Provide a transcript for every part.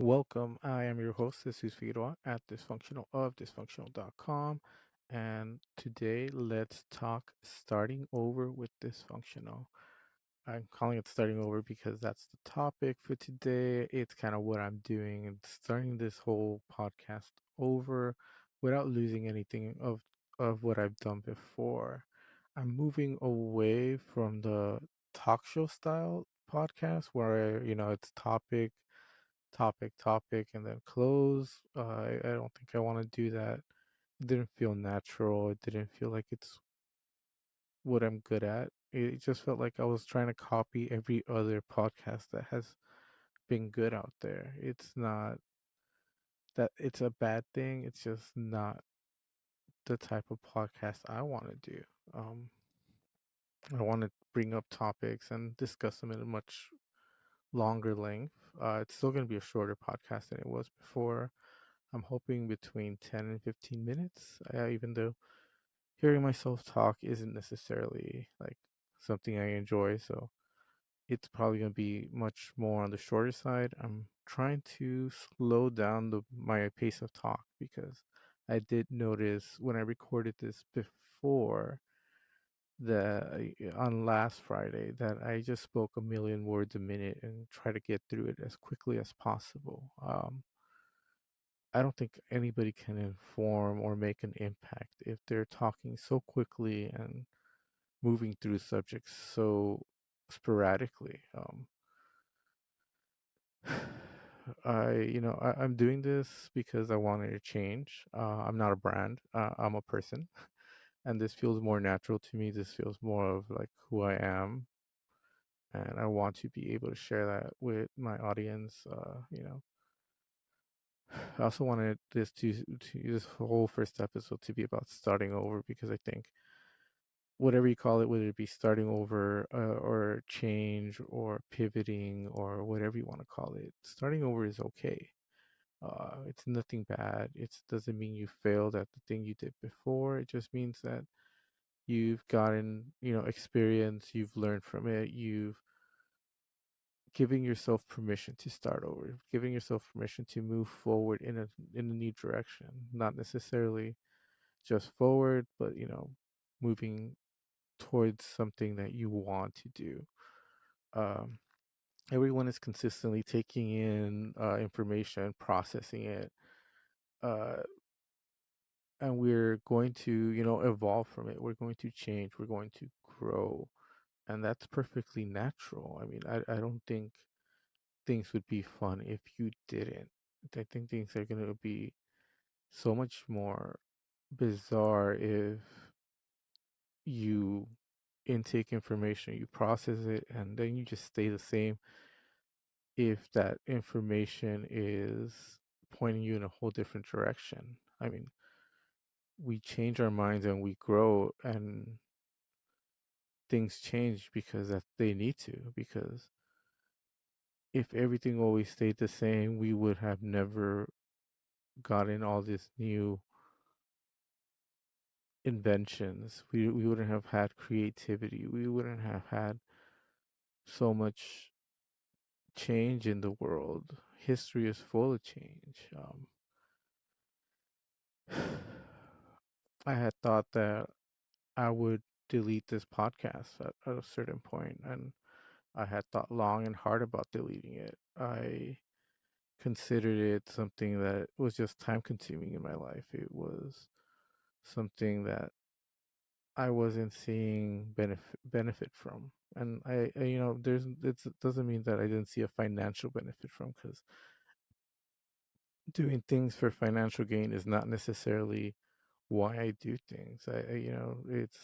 Welcome. I am your host. This is Firwa at ThisFunktional of ThisFunktional.com. And today, let's talk starting over with Dysfunctional. I'm calling it starting over because that's the topic for today. It's kind of what I'm doing and starting this whole podcast over without losing anything of what I've done before. I'm moving away from the talk show style podcast where it's topic, and then close. I don't think I want to do that. It didn't feel natural. It didn't feel like it's what I'm good at. It just felt like I was trying to copy every other podcast that has been good out there. It's not that it's a bad thing. It's just not the type of podcast I want to do. Um, I want to bring up topics and discuss them in a much longer length. It's still going to be a shorter podcast than it was before. I'm hoping between 10 and 15 minutes, even though hearing myself talk isn't necessarily like something I enjoy. So it's probably going to be much more on the shorter side. I'm trying to slow down my pace of talk because I did notice when I recorded this before on last Friday that I just spoke a million words a minute and try to get through it as quickly as possible. I don't think anybody can inform or make an impact if they're talking so quickly and moving through subjects so sporadically. I'm doing this because I wanted to change. I'm not a brand. I'm a person, and this feels more natural to me. This feels more of like who I am, and I want to be able to share that with my audience. I also wanted this whole first episode to be about starting over because I think whatever you call it, whether it be starting over or change or pivoting or whatever you want to call it, starting over is okay. It's nothing bad. It doesn't mean you failed at the thing you did before. It just means that you've gotten, experience. You've learned from it. You've giving yourself permission to start over, giving yourself permission to move forward in a new direction, not necessarily just forward, but moving towards something that you want to do. Um, Everyone is consistently taking in information, processing it, uh, and we're going to, evolve from it. We're going to change. We're going to grow, and that's perfectly natural. I mean, I don't think things would be fun if you didn't. I think things are going to be so much more bizarre if you intake information, you process it, and then you just stay the same if that information is pointing you in a whole different direction. I mean, we change our minds and we grow, and things change because that they need to. Because if everything always stayed the same, we would have never gotten all this new inventions. We wouldn't have had creativity. We wouldn't have had so much change in the world. History is full of change. I had thought that I would delete this podcast at a certain point, and I had thought long and hard about deleting it. I considered it something that was just time consuming in my life. It was something that I wasn't seeing benefit from. And it doesn't mean that I didn't see a financial benefit from, because doing things for financial gain is not necessarily why I do things. It's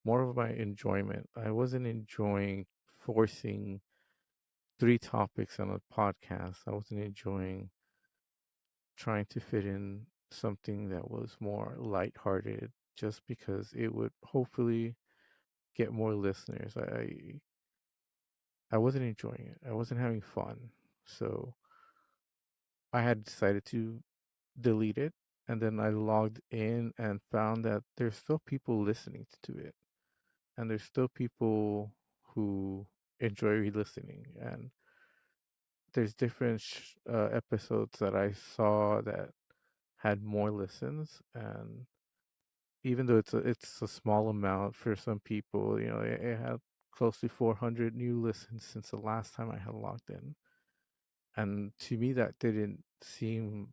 more of my enjoyment. I wasn't enjoying forcing three topics on a podcast. I wasn't enjoying trying to fit in something that was more lighthearted just because it would hopefully get more listeners. I wasn't enjoying it. I wasn't having fun. So I had decided to delete it, and then I logged in and found that there's still people listening to it, and there's still people who enjoy re-listening, and there's different episodes that I saw that had more listens, and even though it's a small amount for some people, it had close to 400 new listens since the last time I had logged in, and to me that didn't seem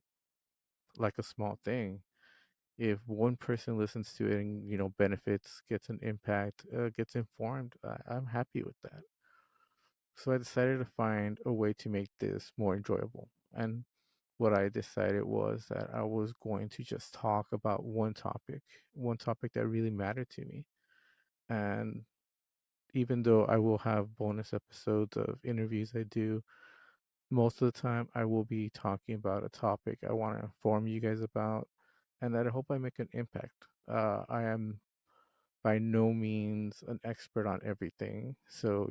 like a small thing. If one person listens to it and benefits, gets an impact, gets informed, I'm happy with that. So I decided to find a way to make this more enjoyable. And what I decided was that I was going to just talk about one topic that really mattered to me. And even though I will have bonus episodes of interviews I do, most of the time I will be talking about a topic I want to inform you guys about and that I hope I make an impact. I am by no means an expert on everything. So,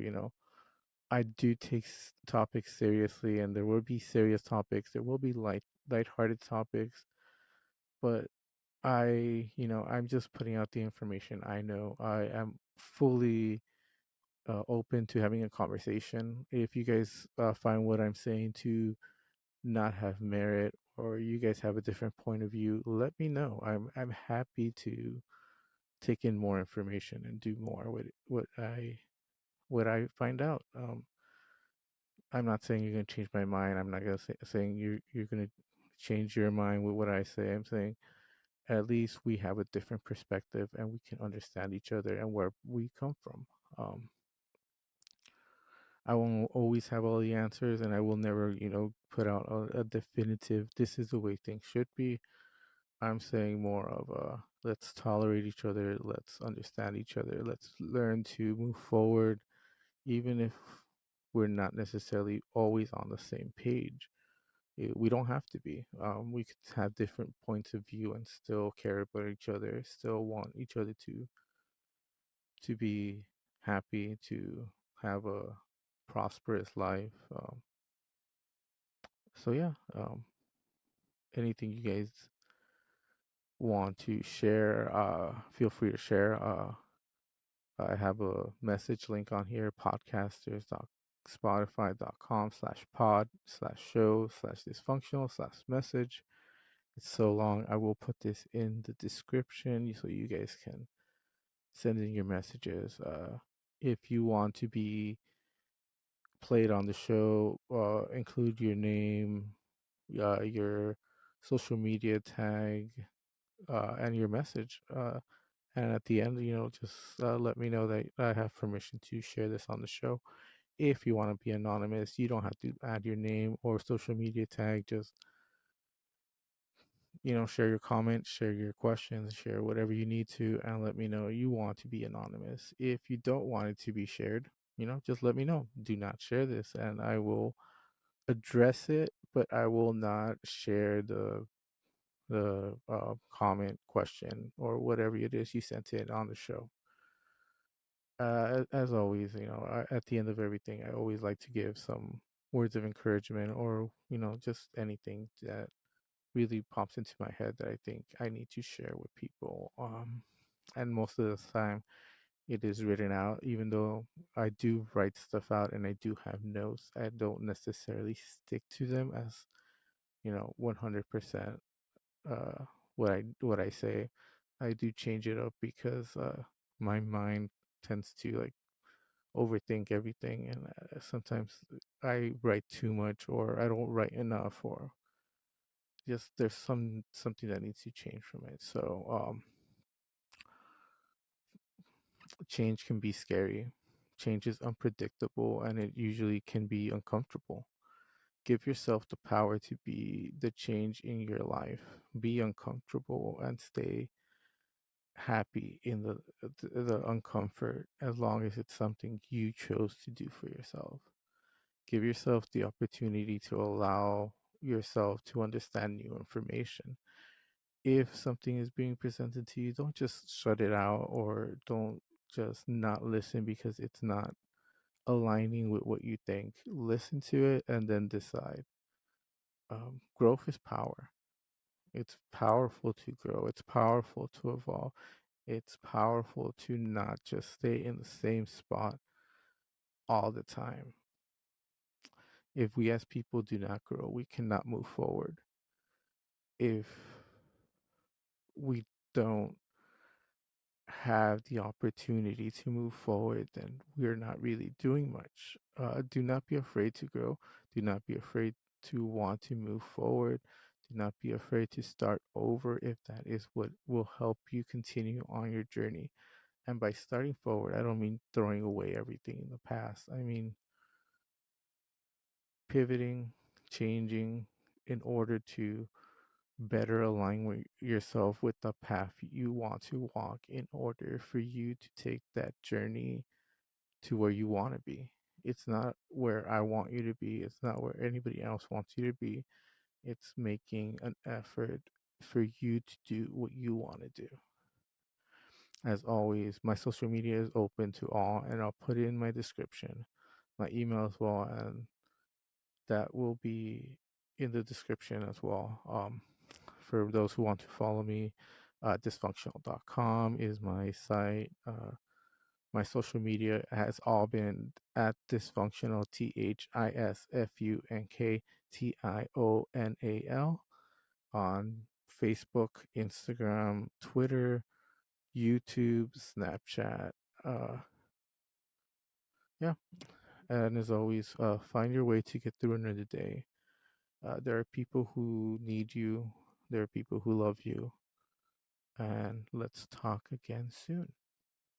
I do take topics seriously, and there will be serious topics. There will be lighthearted topics, but I'm just putting out the information I know. I am fully open to having a conversation. If you guys find what I'm saying to not have merit, or you guys have a different point of view, let me know. I'm happy to take in more information and do more with what I find out. I'm not saying you're gonna change my mind. I'm not gonna saying you're gonna change your mind with what I say. I'm saying at least we have a different perspective and we can understand each other and where we come from. Um, I won't always have all the answers, and I will never, put out a definitive. This is the way things should be. I'm saying more of a let's tolerate each other, let's understand each other, let's learn to move forward, even if we're not necessarily always on the same page. We don't have to be. We could have different points of view and still care about each other, still want each other to be happy, to have a prosperous life. So yeah, anything you guys want to share, feel free to share. I have a message link on here, podcasters.spotify.com/pod/show/dysfunctional/message. It's so long. I will put this in the description so you guys can send in your messages. If you want to be played on the show, include your name, your social media tag, and your message. And at the end, just let me know that I have permission to share this on the show. If you want to be anonymous, you don't have to add your name or social media tag. Just share your comments, share your questions, share whatever you need to, and let me know you want to be anonymous. If you don't want it to be shared, just let me know. Do not share this, and I will address it, but I will not share the comment, question, or whatever it is you sent in on the show. As always, at the end of everything, I always like to give some words of encouragement, or just anything that really pops into my head that I think I need to share with people. And most of the time, it is written out. Even though I do write stuff out and I do have notes, I don't necessarily stick to them as 100% what I say. I do change it up because my mind tends to like overthink everything, and sometimes I write too much, or I don't write enough, or just there's something that needs to change from it. So change can be scary. Change is unpredictable, and it usually can be uncomfortable. Give yourself the power to be the change in your life. Be uncomfortable and stay happy in the uncomfort, as long as it's something you chose to do for yourself. Give yourself the opportunity to allow yourself to understand new information. If something is being presented to you, don't just shut it out, or don't just not listen because it's not aligning with what you think. Listen to it and then decide. Growth is power. It's powerful to grow, it's powerful to evolve, it's powerful to not just stay in the same spot all the time. If we as people do not grow, we cannot move forward. If we don't have the opportunity to move forward, then we're not really doing much. Do not be afraid to grow. Do not be afraid to want to move forward. Do not be afraid to start over if that is what will help you continue on your journey. And by starting forward, I don't mean throwing away everything in the past. I mean pivoting, changing in order to better align with yourself with the path you want to walk in order for you to take that journey to where you want to be. It's not where I want you to be, it's not where anybody else wants you to be. It's making an effort for you to do what you want to do. As always, my social media is open to all, and I'll put it in my description, my email as well, and that will be in the description as well. For those who want to follow me, ThisFunktional.com is my site. My social media has all been at ThisFunktional, ThisFunktional, on Facebook, Instagram, Twitter, YouTube, Snapchat. Uh, yeah, and as always, find your way to get through another day. There are people who need you, there are people who love you, and let's talk again soon.